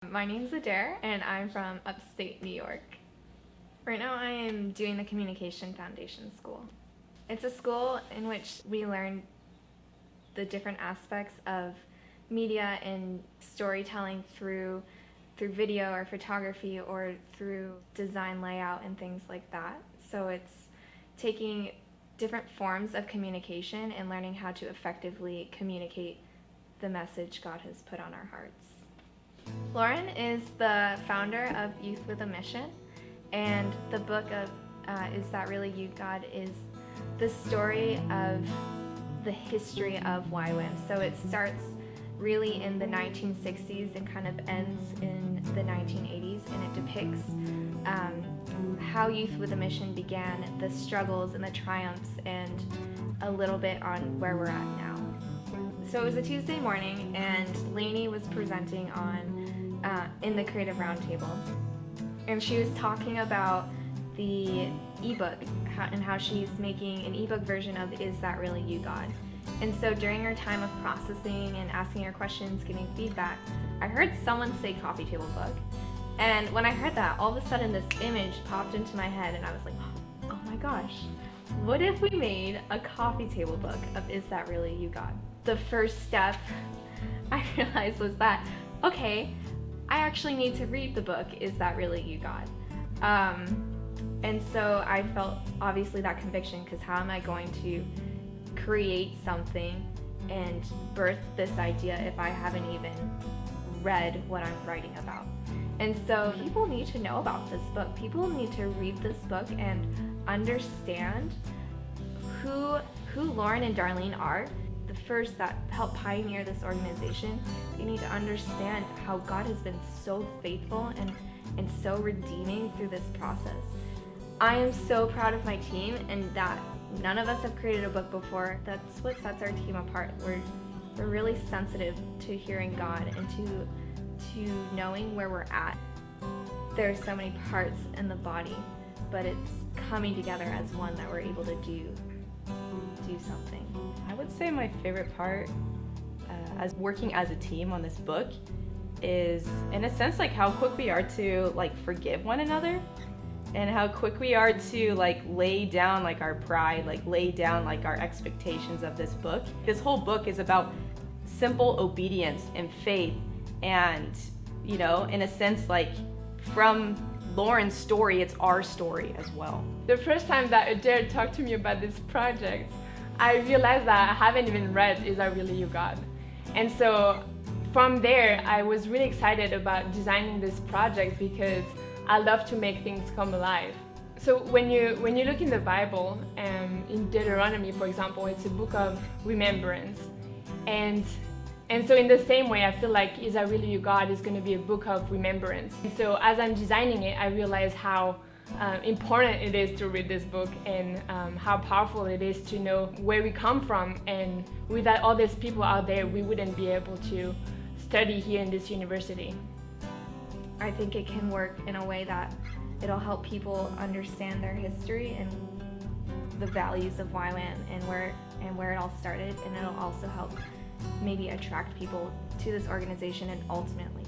My name's Adair, and I'm from upstate New York. Right now I am doing the Communication Foundation School. It's a school in which we learn the different aspects of media and storytelling through video or photography or through design layout and things like that. So it's taking different forms of communication and learning how to effectively communicate the message God has put on our hearts. Lauren is the founder of Youth with a Mission, and the book of Is That Really You, God? Is the story of the history of YWAM. So it starts really in the 1960s and kind of ends in the 1980s, and it depicts how Youth with a Mission began, the struggles and the triumphs, and a little bit on where we're at now. So it was a Tuesday morning, and Lainey was presenting in the Creative Roundtable, and she was talking about the ebook and how she's making an ebook version of Is That Really You, God? And so during her time of processing and asking her questions, getting feedback, I heard someone say coffee table book. And when I heard that, all of a sudden this image popped into my head, and I was like, oh my gosh, what if we made a coffee table book of Is That Really You, God? The first step I realized was that, okay, I actually need to read the book, Is That Really You, God? And so I felt obviously that conviction, because how am I going to create something and birth this idea if I haven't even read what I'm writing about? And so people need to know about this book. People need to read this book and understand who Lauren and Darlene are. The first that helped pioneer this organization, you need to understand how God has been so faithful and so redeeming through this process. I am so proud of my team, and that none of us have created a book before. That's what sets our team apart. We're really sensitive to hearing God and to knowing where we're at. There's so many parts in the body, but it's coming together as one that we're able to do something. I would say my favorite part as working as a team on this book is, in a sense, like how quick we are to forgive one another, and how quick we are to lay down our pride, lay down our expectations of this book. This whole book is about simple obedience and faith, and in a sense, from Lauren's story, it's our story as well. The first time that Adair talked to me about this project, I realized that I haven't even read Is That Really You, God? And so from there, I was really excited about designing this project because I love to make things come alive. So when you look in the Bible, in Deuteronomy, for example, it's a book of remembrance. And so in the same way, I feel like Is That Really You, God? Is going to be a book of remembrance. And so as I'm designing it, I realize how important it is to read this book, and how powerful it is to know where we come from, and without all these people out there, we wouldn't be able to study here in this university. I think it can work in a way that it'll help people understand their history and the values of YWAM and where it all started, and it'll also help maybe attract people to this organization and ultimately